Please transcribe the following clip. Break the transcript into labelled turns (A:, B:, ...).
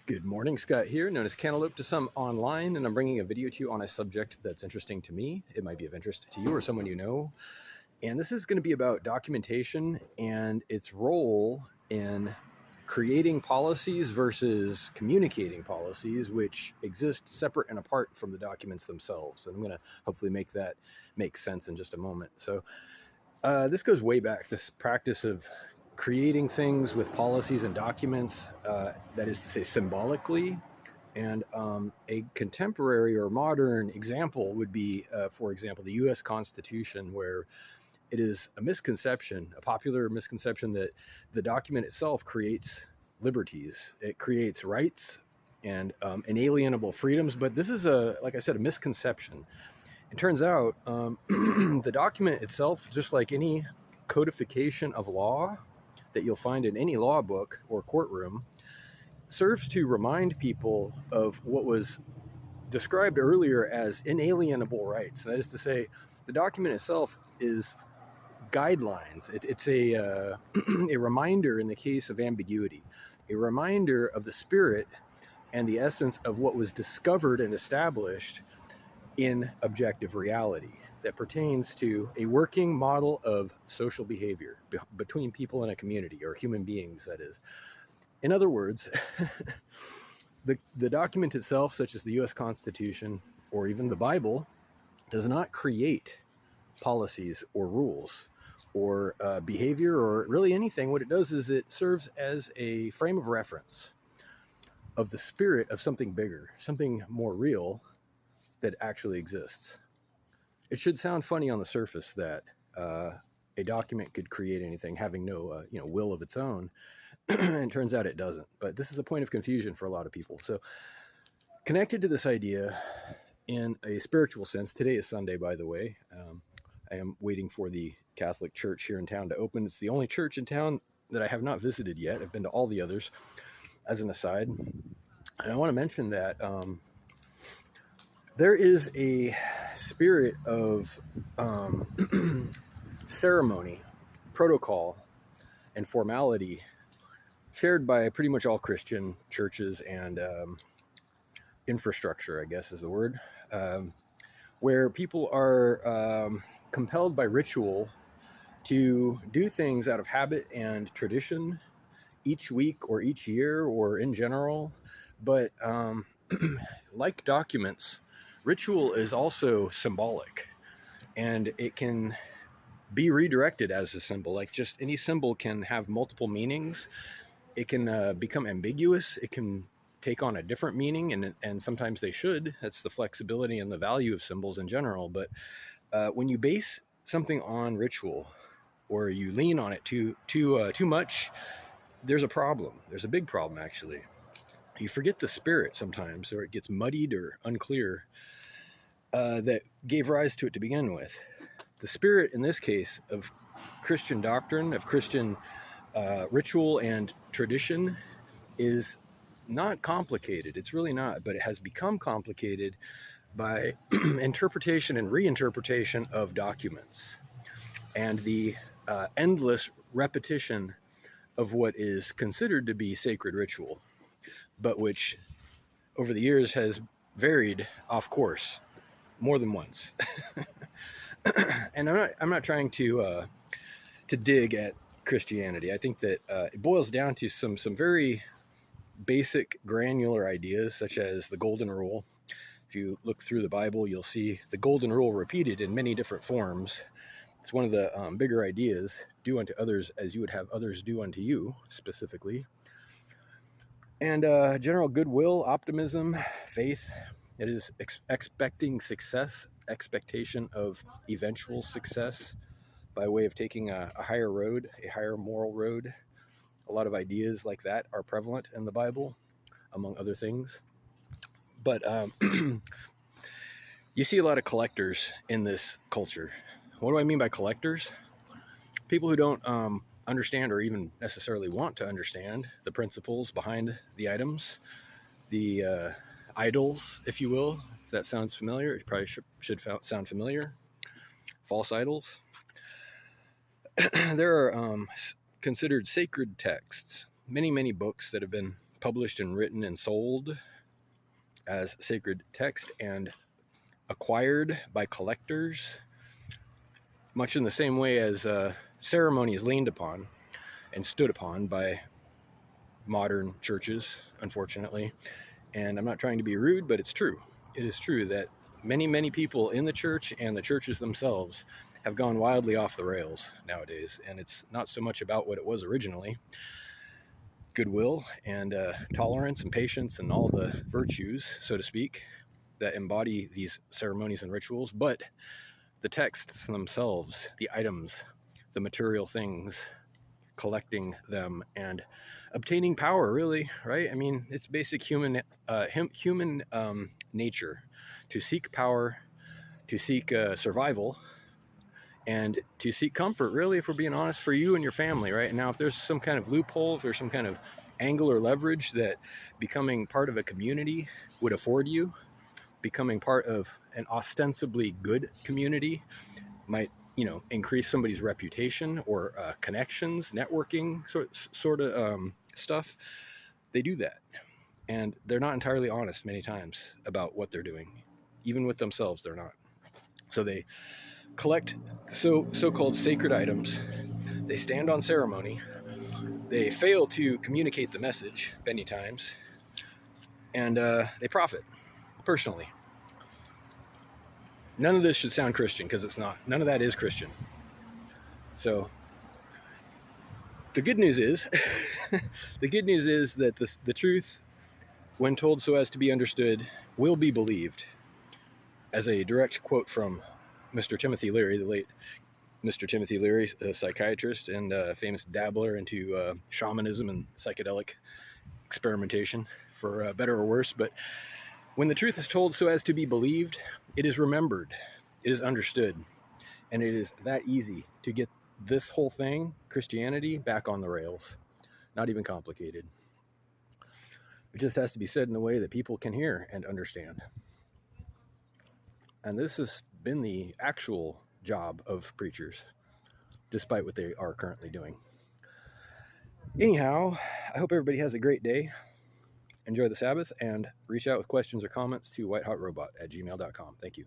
A: Good morning, Scott here, known as Cantaloupe to some online, and I'm bringing a video to you on a subject that's interesting to me. It might be of interest to you or someone you know. And this is going to be about documentation and its role in creating policies versus communicating policies, which exist separate and apart from the documents themselves. And I'm going to hopefully make that make sense in just a moment. So this goes way back, this practice of creating things with policies and documents, that is to say symbolically. And a contemporary or modern example would be, for example, the US Constitution, where it is a misconception, a popular misconception, that the document itself creates liberties. It creates rights and inalienable freedoms. But this is, like I said, a misconception. It turns out the document itself, just like any codification of law that you'll find in any law book or courtroom, serves to remind people of what was described earlier as inalienable rights. That is to say, the document itself is guidelines. It's a a reminder in the case of ambiguity, a reminder of the spirit and the essence of what was discovered and established in objective reality that pertains to a working model of social behavior between people in a community, or human beings, that is. In other words, the document itself, such as the US Constitution or even the Bible, does not create policies or rules or behavior or really anything. What it does is it serves as a frame of reference of the spirit of something bigger, something more real that actually exists. It should sound funny on the surface that a document could create anything having no will of its own. And it turns out it doesn't. But this is a point of confusion for a lot of people. So connected to this idea in a spiritual sense, today is Sunday, by the way. I am waiting for the Catholic Church here in town to open. It's the only church in town that I have not visited yet. I've been to all the others, as an aside. And I want to mention that there is a spirit of ceremony, protocol, and formality shared by pretty much all Christian churches and infrastructure, I guess is the word, where people are compelled by ritual to do things out of habit and tradition each week or each year or in general. But like documents, ritual is also symbolic, and it can be redirected as a symbol. Like just any symbol can have multiple meanings. It can become ambiguous. It can take on a different meaning, and sometimes they should. That's the flexibility and the value of symbols in general. But when you base something on ritual, or you lean on it too much, there's a problem. There's a big problem, actually. You forget the spirit sometimes, or it gets muddied or unclear, that gave rise to it to begin with. The spirit, in this case, of Christian doctrine, of Christian ritual and tradition, is not complicated. It's really not, but it has become complicated by interpretation and reinterpretation of documents, and the endless repetition of what is considered to be sacred ritual, but which over the years has varied off course more than once. And I'm not trying to dig at Christianity. I think that it boils down to some very basic granular ideas, such as the golden rule. If you look through the Bible, you'll see the golden rule repeated in many different forms. It's one of the bigger ideas: do unto others as you would have others do unto you, specifically. And general goodwill, optimism, faith. It is expecting success, expectation of eventual success by way of taking a higher road, a higher moral road. A lot of ideas like that are prevalent in the Bible, among other things. But you see a lot of collectors in this culture. What do I mean by collectors? People who don't understand or even necessarily want to understand the principles behind the items, the idols, if you will. If that sounds familiar, it probably should sound familiar. False idols. There are considered sacred texts, many books that have been published and written and sold as sacred text and acquired by collectors, much in the same way as ceremony is leaned upon and stood upon by modern churches, unfortunately. And I'm not trying to be rude, but it's true. It is true that many people in the church and the churches themselves have gone wildly off the rails nowadays. And it's not so much about what it was originally, goodwill and tolerance and patience and all the virtues, so to speak, that embody these ceremonies and rituals, but the texts themselves, the items, the material things, collecting them and obtaining power, really, right? I mean, it's basic human nature to seek power, to seek survival, and to seek comfort, really, if we're being honest, for you and your family, right? And now, if there's some kind of loophole, if there's some kind of angle or leverage that becoming part of a community would afford you, becoming part of an ostensibly good community might, you know, increase somebody's reputation or connections, networking sort of stuff, they do that. And they're not entirely honest many times about what they're doing. Even with themselves, they're not. So they collect so-called sacred items. They stand on ceremony. They fail to communicate the message many times. And they profit, personally. None of this should sound Christian, because it's not. None of that is Christian. So the good news is, that the truth, when told so as to be understood, will be believed. As a direct quote from Mr. Timothy Leary, the late Mr. Timothy Leary, a psychiatrist and a famous dabbler into shamanism and psychedelic experimentation, for better or worse. But when the truth is told so as to be believed, it is remembered, it is understood, and it is that easy to get this whole thing, Christianity, back on the rails. Not even complicated. It just has to be said in a way that people can hear and understand. And this has been the actual job of preachers, despite what they are currently doing. Anyhow, I hope everybody has a great day. Enjoy the Sabbath, and reach out with questions or comments to whitehotrobot@gmail.com. Thank you.